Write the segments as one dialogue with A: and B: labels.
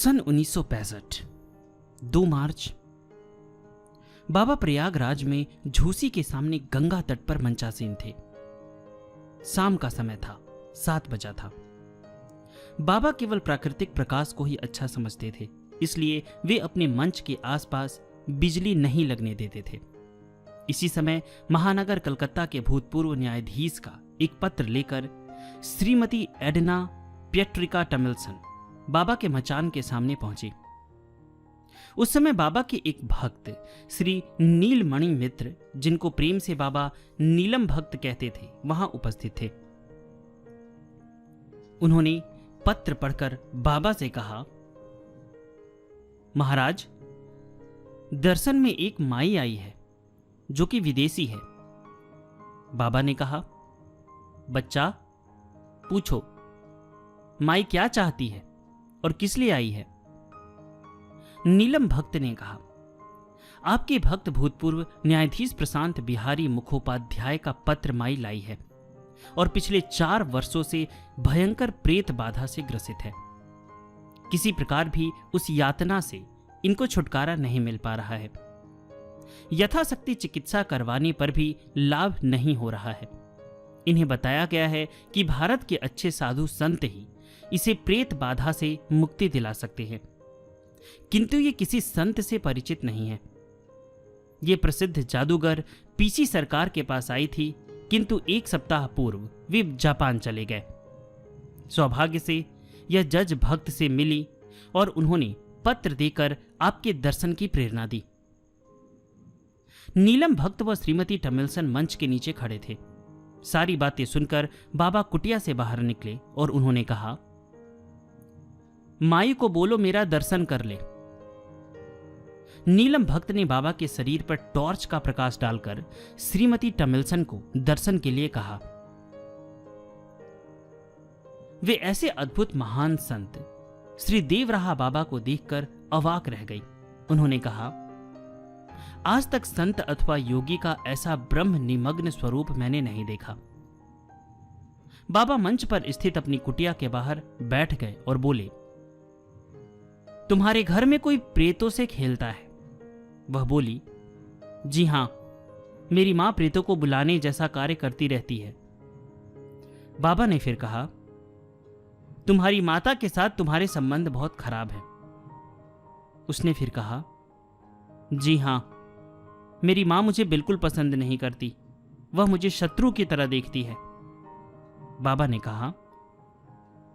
A: सन 1965 2 मार्च बाबा प्रयागराज में झूसी के सामने गंगा तट पर मंचासीन थे। शाम का समय था, 7 बजा था। बाबा केवल प्राकृतिक प्रकाश को ही अच्छा समझते थे, इसलिए वे अपने मंच के आसपास बिजली नहीं लगने देते थे। इसी समय महानगर कलकत्ता के भूतपूर्व न्यायाधीश का एक पत्र लेकर श्रीमती एडना पिएट्रिका टमिल्सन बाबा के मचान के सामने पहुंची। उस समय बाबा के एक भक्त श्री नीलमणि मित्र, जिनको प्रेम से बाबा नीलम भक्त कहते थे, वहां उपस्थित थे। उन्होंने पत्र पढ़कर बाबा से कहा, महाराज, दर्शन में एक माई आई है जो कि विदेशी है। बाबा ने कहा, बच्चा पूछो, माई क्या चाहती है और किस लिए आई है? नीलम भक्त ने कहा, आपके भक्त भूतपूर्व न्यायाधीश प्रशांत बिहारी मुखोपाध्याय का पत्र माई लाई है और पिछले 4 वर्षों से भयंकर प्रेत बाधा से ग्रसित है। किसी प्रकार भी उस यातना से इनको छुटकारा नहीं मिल पा रहा है। यथाशक्ति चिकित्सा करवाने पर भी लाभ नहीं हो रहा है। इन्हें बताया गया है कि भारत के अच्छे साधु संत ही इसे प्रेत बाधा से मुक्ति दिला सकते हैं, किंतु ये किसी संत से परिचित नहीं है। ये प्रसिद्ध जादूगर पीसी सरकार के पास आई थी, किंतु 1 सप्ताह पूर्व वे जापान चले गए। सौभाग्य से यह जज भक्त से मिली और उन्होंने पत्र देकर आपके दर्शन की प्रेरणा दी। नीलम भक्त व श्रीमती टमिल्सन मंच के नीचे खड़े थे। सारी बातें सुनकर बाबा कुटिया से बाहर निकले और उन्होंने कहा, माई को बोलो मेरा दर्शन कर ले। नीलम भक्त ने बाबा के शरीर पर टॉर्च का प्रकाश डालकर श्रीमती टमिल्सन को दर्शन के लिए कहा। वे ऐसे अद्भुत महान संत श्री देवराहा बाबा को देखकर अवाक रह गई। उन्होंने कहा, आज तक संत अथवा योगी का ऐसा ब्रह्म निमग्न स्वरूप मैंने नहीं देखा। बाबा मंच पर स्थित अपनी कुटिया के बाहर बैठ गए और बोले, तुम्हारे घर में कोई प्रेतों से खेलता है? वह बोली, जी हां, मेरी मां प्रेतों को बुलाने जैसा कार्य करती रहती है। बाबा ने फिर कहा, तुम्हारी माता के साथ तुम्हारे संबंध बहुत खराब है। उसने फिर कहा, जी हां, मेरी मां मुझे बिल्कुल पसंद नहीं करती, वह मुझे शत्रु की तरह देखती है। बाबा ने कहा,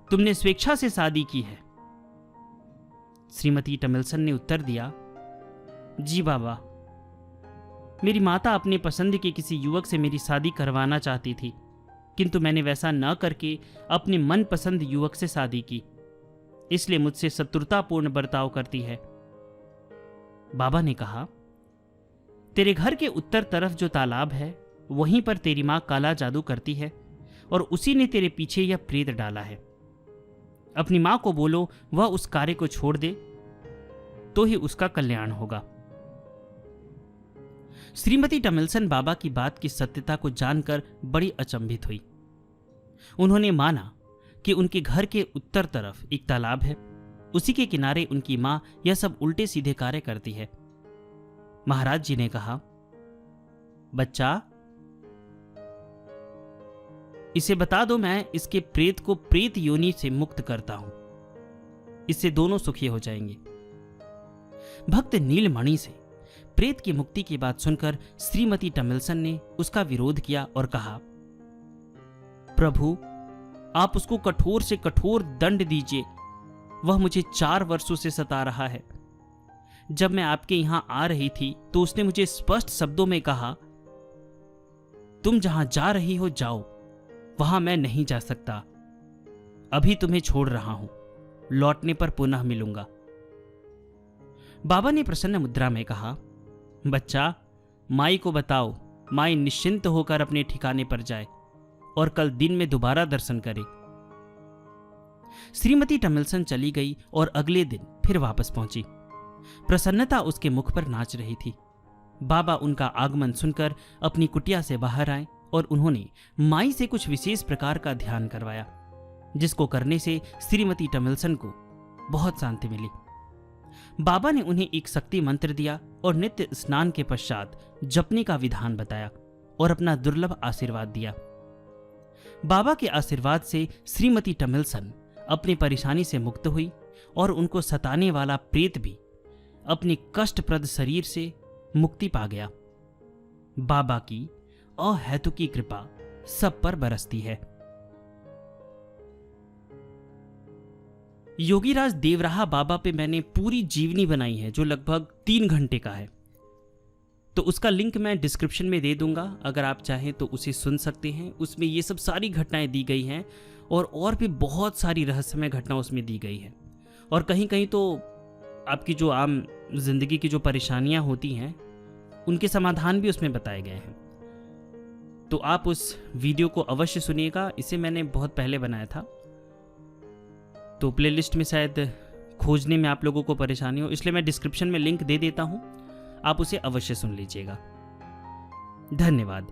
A: तुमने स्वेच्छा से शादी की है? श्रीमती टमिल्सन ने उत्तर दिया, जी बाबा, मेरी माता अपने पसंद के किसी युवक से मेरी शादी करवाना चाहती थी, किंतु मैंने वैसा न करके अपने मनपसंद युवक से शादी की, इसलिए मुझसे शत्रुतापूर्ण बर्ताव करती है। बाबा ने कहा, तेरे घर के उत्तर तरफ जो तालाब है, वहीं पर तेरी मां काला जादू करती है और उसी ने तेरे पीछे यह प्रेत डाला है। अपनी मां को बोलो वह उस कार्य को छोड़ दे, तो ही उसका कल्याण होगा। श्रीमती टमिल्सन बाबा की बात की सत्यता को जानकर बड़ी अचंभित हुई। उन्होंने माना कि उनके घर के उत्तर तरफ एक तालाब है, उसी के किनारे उनकी मां यह सब उल्टे सीधे कार्य करती है। महाराज जी ने कहा, बच्चा, इसे बता दो, मैं इसके प्रेत को प्रेत योनि से मुक्त करता हूं, इससे दोनों सुखी हो जाएंगे। भक्त नीलमणि से प्रेत की मुक्ति की बात सुनकर श्रीमती टमिल्सन ने उसका विरोध किया और कहा, प्रभु, आप उसको कठोर से कठोर दंड दीजिए, वह मुझे 4 वर्षों से सता रहा है। जब मैं आपके यहां आ रही थी तो उसने मुझे स्पष्ट शब्दों में कहा, तुम जहां जा रही हो जाओ, वहां मैं नहीं जा सकता। अभी तुम्हें छोड़ रहा हूं, लौटने पर पुनः मिलूंगा। बाबा ने प्रसन्न मुद्रा में कहा, बच्चा, माई को बताओ, माई निश्चिंत होकर अपने ठिकाने पर जाए और कल दिन में दोबारा दर्शन करे। श्रीमती टमिल्सन चली गई और अगले दिन फिर वापस पहुंची। प्रसन्नता उसके मुख पर नाच रही थी। बाबा उनका आगमन सुनकर अपनी कुटिया से बाहर आए और उन्होंने माई से कुछ विशेष प्रकार का ध्यान करवाया, जिसको करने से श्रीमती टमिल्सन को बहुत शांति मिली। बाबा ने उन्हें एक शक्ति मंत्र दिया और नित्य स्नान के पश्चात जपने का विधान बताया और अपना दुर्लभ आशीर्वाद दिया। बाबा के आशीर्वाद से श्रीमती टमिल्सन अपनी परेशानी से मुक्त हुई और उनको सताने वाला प्रेत भी अपनी कष्टप्रद शरीर से मुक्ति पा गया। बाबा की अहेतुकी कृपा सब पर बरसती है। योगीराज देवराहा बाबा पे मैंने पूरी जीवनी बनाई है जो लगभग 3 घंटे का है, तो उसका लिंक मैं डिस्क्रिप्शन में दे दूंगा, अगर आप चाहें तो उसे सुन सकते हैं। उसमें ये सब सारी घटनाएं दी गई हैं और भी बहुत सारी रहस्यमय घटना उसमें दी गई है। और कहीं कहीं तो आपकी जो आम जिंदगी की जो परेशानियां होती हैं उनके समाधान भी उसमें बताए गए हैं। तो आप उस वीडियो को अवश्य सुनिएगा। इसे मैंने बहुत पहले बनाया था, तो प्लेलिस्ट में शायद खोजने में आप लोगों को परेशानी हो, इसलिए मैं डिस्क्रिप्शन में लिंक दे देता हूं, आप उसे अवश्य सुन लीजिएगा। धन्यवाद।